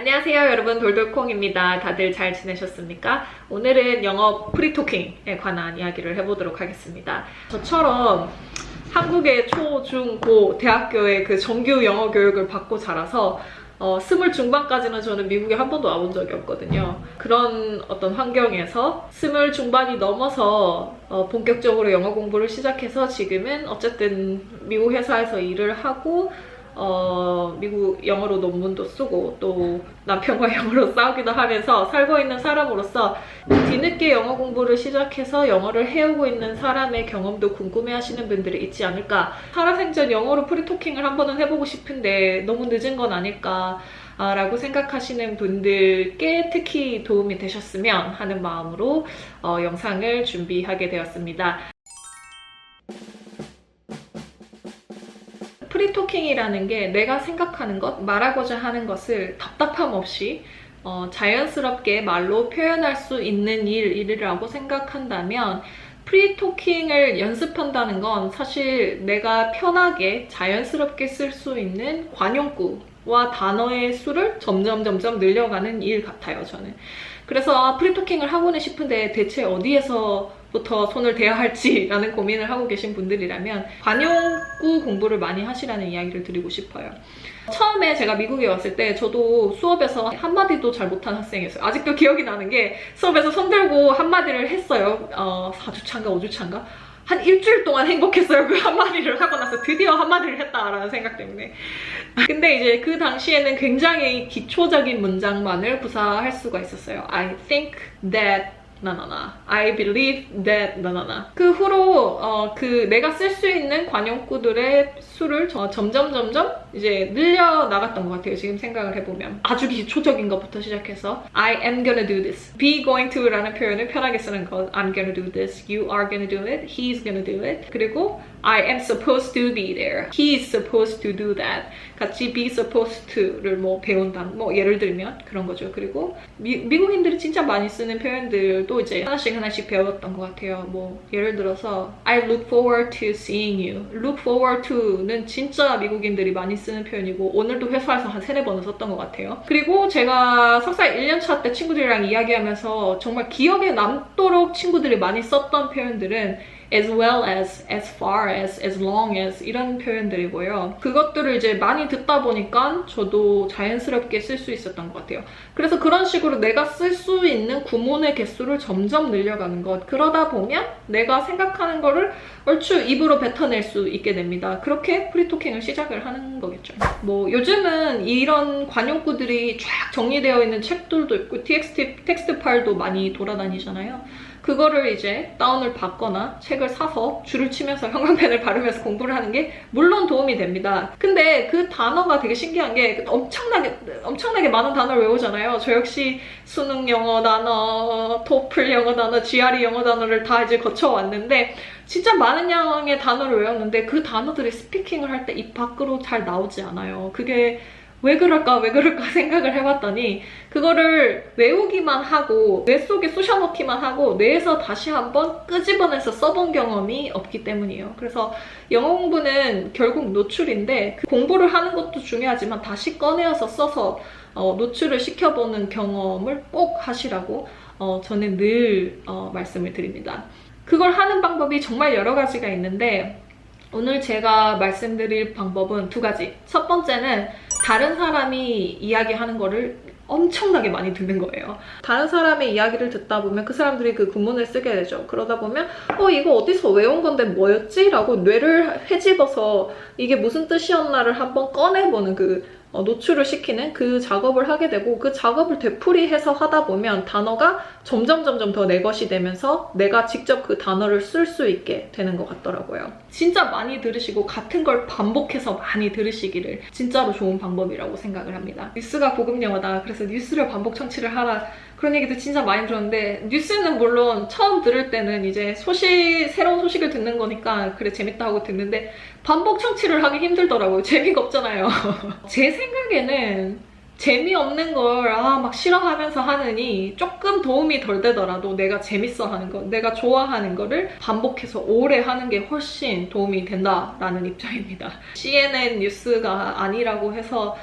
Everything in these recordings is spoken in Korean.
안녕하세요 여러분, 돌돌콩입니다. 다들 잘 지내셨습니까? 오늘은 영어 프리토킹에 관한 이야기를 해보도록 하겠습니다. 저처럼 한국의 초, 중, 고, 대학교의 그 정규 영어 교육을 받고 자라서 20 중반까지는 저는 미국에 한 번도 와본 적이 없거든요. 그런 어떤 환경에서 20 중반이 넘어서 본격적으로 영어 공부를 시작해서 지금은 어쨌든 미국 회사에서 일을 하고 미국 영어로 논문도 쓰고 또 남편과 영어로 싸우기도 하면서 살고 있는 사람으로서 뒤늦게 영어 공부를 시작해서 영어를 해오고 있는 사람의 경험도 궁금해하시는 분들이 있지 않을까. 살아생전 영어로 프리토킹을 한 번은 해보고 싶은데 너무 늦은 건 아닐까 라고 생각하시는 분들께 특히 도움이 되셨으면 하는 마음으로 영상을 준비하게 되었습니다. 프리토킹이라는 게 내가 생각하는 것, 말하고자 하는 것을 답답함 없이 자연스럽게 말로 표현할 수 있는 일이라고 생각한다면 프리토킹을 연습한다는 건 사실 내가 편하게 자연스럽게 쓸 수 있는 관용구와 단어의 수를 점점 늘려가는 일 같아요, 저는. 그래서 프리토킹을 하고는 싶은데 대체 어디에서부터 손을 대야 할지라는 고민을 하고 계신 분들이라면 관용구 공부를 많이 하시라는 이야기를 드리고 싶어요. 처음에 제가 미국에 왔을 때 저도 수업에서 한마디도 잘 못한 학생이었어요. 아직도 기억이 나는 게 수업에서 손 들고 한마디를 했어요. 4주차인가 5주차인가? 한 일주일 동안 행복했어요. 그 한마디를 하고 나서 드디어 한마디를 했다라는 생각 때문에. 근데 이제 그 당시에는 굉장히 기초적인 문장만을 구사할 수가 있었어요. I think that I believe that 그 후로 내가 쓸 수 있는 관용구들의 수를 점점 이제 늘려 나갔던 것 같아요. 지금 생각을 해보면 아주 기초적인 것부터 시작해서 I am gonna do this, be going to 라는 표현을 편하게 쓰는 것, I'm gonna do this, you are gonna do it, he's gonna do it. 그리고 I am supposed to be there, he is supposed to do that. 같이 be supposed to를 배운다, 예를 들면 그런 거죠. 그리고 미국인들이 진짜 많이 쓰는 표현들도 이제 하나씩 배웠던 것 같아요. 예를 들어서 I look forward to seeing you. look forward to는 진짜 미국인들이 많이 쓰는 표현이고 오늘도 회사에서 한 3-4번은 썼던 것 같아요. 그리고 제가 석사 1년차 때 친구들이랑 이야기하면서 정말 기억에 남도록 친구들이 많이 썼던 표현들은 as well as far as long as 이런 표현들이고요. 그것들을 이제 많이 듣다 보니까 저도 자연스럽게 쓸 수 있었던 것 같아요. 그래서 그런 식으로 내가 쓸 수 있는 구문의 개수를 점점 늘려가는 것. 그러다 보면 내가 생각하는 거를 얼추 입으로 뱉어낼 수 있게 됩니다. 그렇게 프리토킹을 시작을 하는 거겠죠. 요즘은 이런 관용구들이 쫙 정리되어 있는 책들도 있고 텍스트 파일도 많이 돌아다니잖아요. 그거를 이제 다운을 받거나 책을 사서 줄을 치면서 형광펜을 바르면서 공부를 하는 게 물론 도움이 됩니다. 근데 그 단어가 되게 신기한 게 엄청나게 많은 단어를 외우잖아요. 저 역시 수능 영어 단어, 토플 영어 단어, GRE 영어 단어를 다 이제 거쳐왔는데 진짜 많은 양의 단어를 외웠는데 그 단어들이 스피킹을 할 때 입 밖으로 잘 나오지 않아요. 그게 왜 그럴까 생각을 해봤더니 그거를 외우기만 하고 뇌 속에 쑤셔넣기만 하고 뇌에서 다시 한번 끄집어내서 써본 경험이 없기 때문이에요. 그래서 영어 공부는 결국 노출인데 공부를 하는 것도 중요하지만 다시 꺼내어서 써서 노출을 시켜보는 경험을 꼭 하시라고 저는 늘 말씀을 드립니다. 그걸 하는 방법이 정말 여러 가지가 있는데 오늘 제가 말씀드릴 방법은 2가지. 첫 번째는 다른 사람이 이야기하는 거를 엄청나게 많이 듣는 거예요. 다른 사람의 이야기를 듣다 보면 그 사람들이 그 구문을 쓰게 되죠. 그러다 보면 이거 어디서 외운 건데 뭐였지? 라고 뇌를 헤집어서 이게 무슨 뜻이었나를 한번 꺼내보는 노출을 시키는 그 작업을 하게 되고 그 작업을 되풀이해서 하다 보면 단어가 점점 더 내 것이 되면서 내가 직접 그 단어를 쓸 수 있게 되는 것 같더라고요. 진짜 많이 들으시고 같은 걸 반복해서 많이 들으시기를 진짜로 좋은 방법이라고 생각을 합니다. 뉴스가 고급 영어다. 그래서 뉴스를 반복 청취를 하라. 그런 얘기도 진짜 많이 들었는데 뉴스는 물론 처음 들을 때는 이제 새로운 소식을 듣는 거니까 그래 재밌다 하고 듣는데 반복 청취를 하기 힘들더라고요. 재미가 없잖아요. 제 생각에는 재미없는 걸 막 싫어하면서 하느니 조금 도움이 덜 되더라도 내가 재밌어 하는 거, 내가 좋아하는 거를 반복해서 오래 하는 게 훨씬 도움이 된다라는 입장입니다. CNN 뉴스가 아니라고 해서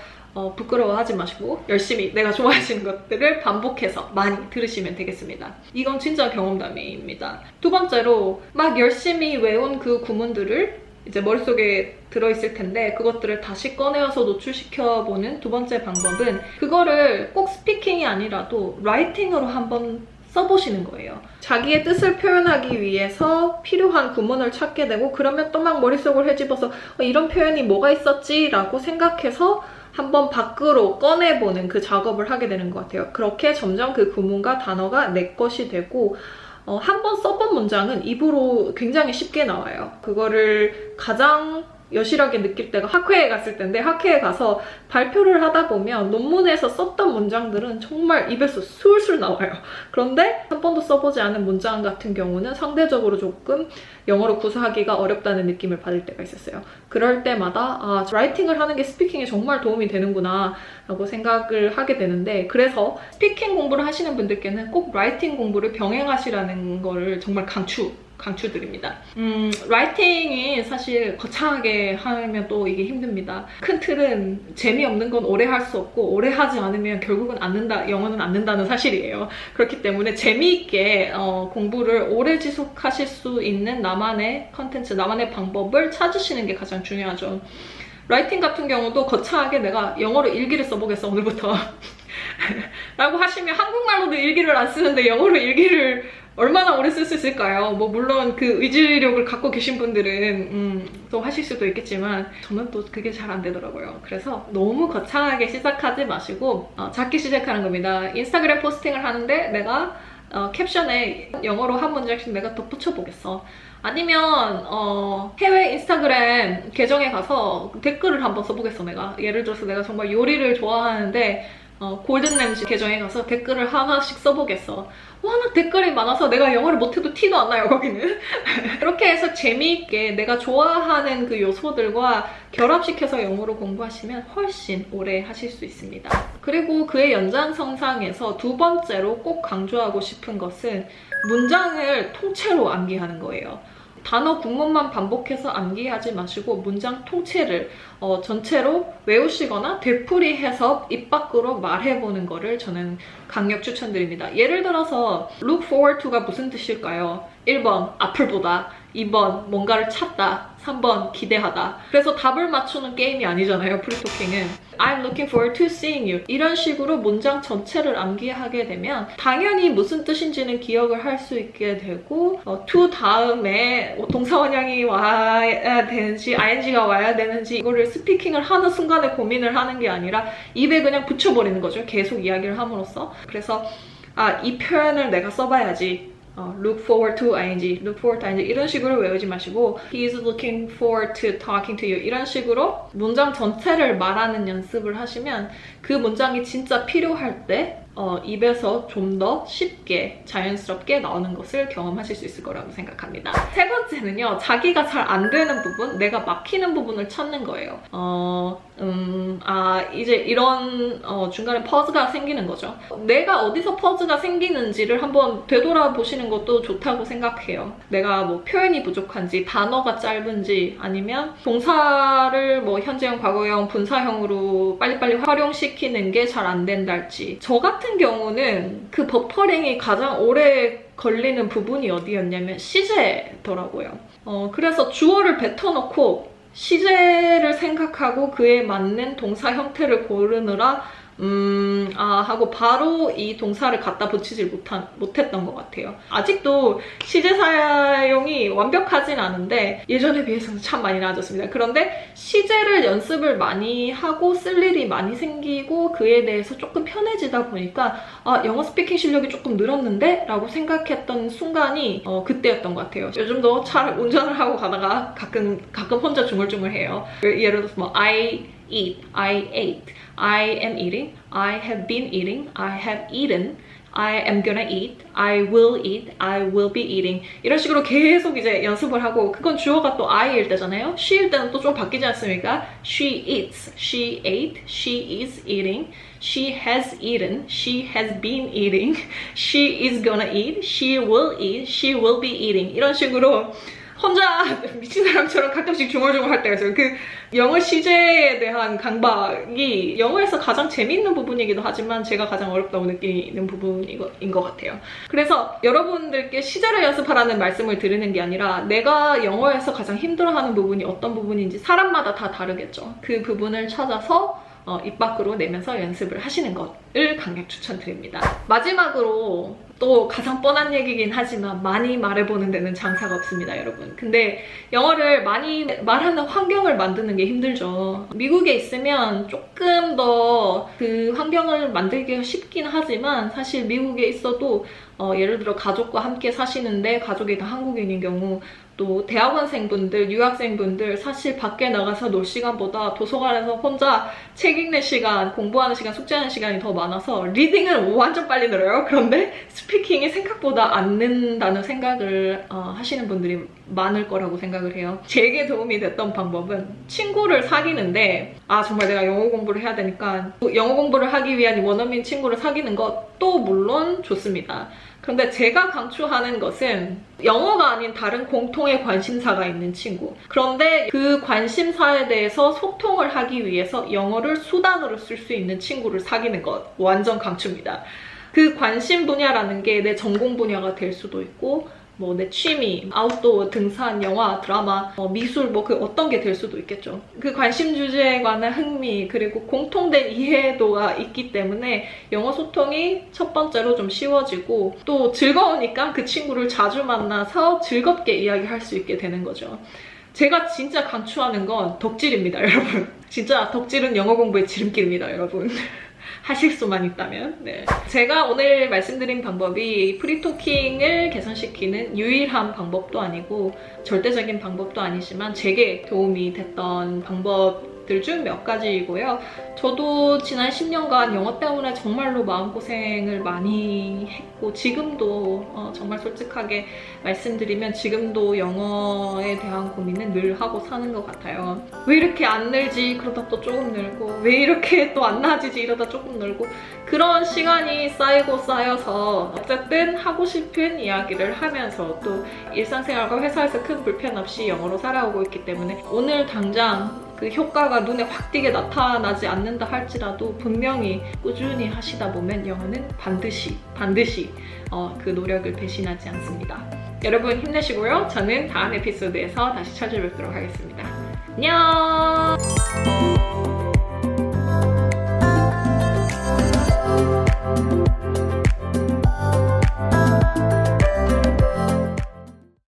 부끄러워하지 마시고 열심히 내가 좋아하시는 것들을 반복해서 많이 들으시면 되겠습니다. 이건 진짜 경험담입니다. 두 번째로 막 열심히 외운 그 구문들을 이제 머릿속에 들어있을 텐데 그것들을 다시 꺼내어서 노출시켜보는 두 번째 방법은 그거를 꼭 스피킹이 아니라도 라이팅으로 한번 써보시는 거예요. 자기의 뜻을 표현하기 위해서 필요한 구문을 찾게 되고 그러면 또 막 머릿속을 헤집어서 이런 표현이 뭐가 있었지? 라고 생각해서 한번 밖으로 꺼내보는 그 작업을 하게 되는 것 같아요. 그렇게 점점 그 구문과 단어가 내 것이 되고 한번 써본 문장은 입으로 굉장히 쉽게 나와요. 그거를 가장 여실하게 느낄 때가 학회에 갔을 텐데 학회에 가서 발표를 하다 보면 논문에서 썼던 문장들은 정말 입에서 술술 나와요. 그런데 한 번도 써보지 않은 문장 같은 경우는 상대적으로 조금 영어로 구사하기가 어렵다는 느낌을 받을 때가 있었어요. 그럴 때마다 라이팅을 하는 게 스피킹에 정말 도움이 되는구나 라고 생각을 하게 되는데 그래서 스피킹 공부를 하시는 분들께는 꼭 라이팅 공부를 병행하시라는 거를 정말 강추드립니다. 라이팅이 사실 거창하게 하면 또 이게 힘듭니다. 큰 틀은 재미없는 건 오래 할 수 없고 오래 하지 않으면 결국은 영어는 안 는다는 사실이에요. 그렇기 때문에 재미있게 공부를 오래 지속하실 수 있는 나만의 컨텐츠, 나만의 방법을 찾으시는 게 가장 중요하죠. 라이팅 같은 경우도 거창하게 내가 영어로 일기를 써보겠어 오늘부터 라고 하시면 한국말로도 일기를 안 쓰는데 영어로 일기를 얼마나 오래 쓸 수 있을까요? 뭐 물론 그 의지력을 갖고 계신 분들은 또 하실 수도 있겠지만 저는 또 그게 잘 안 되더라고요. 그래서 너무 거창하게 시작하지 마시고 작게 시작하는 겁니다. 인스타그램 포스팅을 하는데 내가 캡션에 영어로 한 문장씩 내가 덧붙여 보겠어. 아니면 해외 인스타그램 계정에 가서 댓글을 한번 써보겠어. 내가 예를 들어서 내가 정말 요리를 좋아하는데 골든램지 계정에 가서 댓글을 하나씩 써보겠어. 워낙 댓글이 많아서 내가 영어를 못해도 티도 안 나요, 거기는. 그렇게 해서 재미있게 내가 좋아하는 그 요소들과 결합시켜서 영어로 공부하시면 훨씬 오래 하실 수 있습니다. 그리고 그의 연장선상에서 두 번째로 꼭 강조하고 싶은 것은 문장을 통째로 암기하는 거예요. 단어 구문만 반복해서 암기하지 마시고 문장 통째를 전체로 외우시거나 되풀이해서 입 밖으로 말해보는 거를 저는 강력 추천드립니다. 예를 들어서 look forward to가 무슨 뜻일까요? 1번 앞을 보다, 2번 뭔가를 찾다, 3번 기대하다. 그래서 답을 맞추는 게임이 아니잖아요, 프리토킹은. I'm looking forward to seeing you. 이런 식으로 문장 전체를 암기하게 되면 당연히 무슨 뜻인지는 기억을 할 수 있게 되고 to 다음에 동사원형이 와야 되는지 ing가 와야 되는지 이거를 스피킹을 하는 순간에 고민을 하는 게 아니라 입에 그냥 붙여버리는 거죠. 계속 이야기를 함으로써. 그래서 이 표현을 내가 써봐야지. look forward to ing, look forward to ing 이런 식으로 외우지 마시고 he is looking forward to talking to you 이런 식으로 문장 전체를 말하는 연습을 하시면 그 문장이 진짜 필요할 때 입에서 좀 더 쉽게 자연스럽게 나오는 것을 경험하실 수 있을 거라고 생각합니다. 세 번째는요, 자기가 잘 안 되는 부분, 내가 막히는 부분을 찾는 거예요. 이제 이런 중간에 퍼즈가 생기는 거죠. 내가 어디서 퍼즈가 생기는지를 한번 되돌아보시는 것도 좋다고 생각해요. 내가 뭐 표현이 부족한지, 단어가 짧은지, 아니면 동사를 뭐 현재형, 과거형, 분사형으로 빨리빨리 활용시키는 게 잘 안 된달지. 저 같은 경우는 그 버퍼링이 가장 오래 걸리는 부분이 어디였냐면 시제더라고요. 그래서 주어를 뱉어놓고 시제를 생각하고 그에 맞는 동사 형태를 고르느라 하고 바로 이 동사를 갖다 붙이질 못했던 것 같아요. 아직도 시제 사용이 완벽하진 않은데 예전에 비해서는 참 많이 나아졌습니다. 그런데 시제를 연습을 많이 하고 쓸 일이 많이 생기고 그에 대해서 조금 편해지다 보니까 영어 스피킹 실력이 조금 늘었는데? 라고 생각했던 순간이 그때였던 것 같아요. 요즘도 차 운전을 하고 가다가 가끔 혼자 중얼중얼해요. 예를 들어서 뭐 I eat, I ate, I am eating, I have been eating, I have eaten, I am gonna eat, I will eat, I will be eating 이런 식으로 계속 이제 연습을 하고 그건 주어가 또 I일 때잖아요. she일 때는 또 좀 바뀌지 않습니까? She eats, she ate, she is eating, she has eaten, she has been eating, she is gonna eat, she will eat, she will be eating 이런 식으로 혼자 미친 사람처럼 가끔씩 중얼중얼할 때가 있어요. 그 영어 시제에 대한 강박이 영어에서 가장 재미있는 부분이기도 하지만 제가 가장 어렵다고 느끼는 부분인 것 같아요. 그래서 여러분들께 시제를 연습하라는 말씀을 드리는 게 아니라 내가 영어에서 가장 힘들어하는 부분이 어떤 부분인지 사람마다 다 다르겠죠. 그 부분을 찾아서 입 밖으로 내면서 연습을 하시는 것을 강력 추천드립니다. 마지막으로 또 가장 뻔한 얘기긴 하지만 많이 말해보는 데는 장사가 없습니다, 여러분. 근데 영어를 많이 말하는 환경을 만드는 게 힘들죠. 미국에 있으면 조금 더 그 환경을 만들기가 쉽긴 하지만 사실 미국에 있어도 예를 들어 가족과 함께 사시는데 가족이 다 한국인인 경우 또 대학원생분들, 유학생분들 사실 밖에 나가서 놀 시간보다 도서관에서 혼자 책 읽는 시간, 공부하는 시간, 숙제하는 시간이 더 많아서 리딩은 완전 빨리 늘어요. 그런데 스피킹이 생각보다 안 는다는 생각을 하시는 분들이 많을 거라고 생각을 해요. 제게 도움이 됐던 방법은 친구를 사귀는데 정말 내가 영어 공부를 해야 되니까 영어 공부를 하기 위한 원어민 친구를 사귀는 것도 물론 좋습니다. 그런데 제가 강추하는 것은 영어가 아닌 다른 공통의 관심사가 있는 친구. 그런데 그 관심사에 대해서 소통을 하기 위해서 영어를 수단으로 쓸 수 있는 친구를 사귀는 것 완전 강추입니다. 그 관심 분야라는 게 내 전공 분야가 될 수도 있고 뭐 내 취미, 아웃도어, 등산, 영화, 드라마, 미술 그 어떤 게 될 수도 있겠죠. 그 관심 주제에 관한 흥미 그리고 공통된 이해도가 있기 때문에 영어 소통이 첫 번째로 좀 쉬워지고 또 즐거우니까 그 친구를 자주 만나서 즐겁게 이야기할 수 있게 되는 거죠. 제가 진짜 강추하는 건 덕질입니다, 여러분. 진짜 덕질은 영어 공부의 지름길입니다, 여러분. 하실 수만 있다면. 네. 제가 오늘 말씀드린 방법이 프리토킹을 개선시키는 유일한 방법도 아니고 절대적인 방법도 아니지만 제게 도움이 됐던 방법들 중 몇 가지이고요. 저도 지난 10년간 영어 때문에 정말로 마음고생을 많이 했고 지금도 정말 솔직하게 말씀드리면 지금도 영어에 대한 고민은 늘 하고 사는 것 같아요. 왜 이렇게 안 늘지? 그러다 또 조금 늘고 왜 이렇게 또 안 나아지지? 이러다 조금 늘고 그런 시간이 쌓이고 쌓여서 어쨌든 하고 싶은 이야기를 하면서 또 일상생활과 회사에서 큰 불편 없이 영어로 살아오고 있기 때문에 오늘 당장 그 효과가 눈에 확 띄게 나타나지 않는다 할지라도 분명히 꾸준히 하시다 보면 영어는 반드시 그 노력을 배신하지 않습니다. 여러분 힘내시고요. 저는 다음 에피소드에서 다시 찾아뵙도록 하겠습니다. 안녕!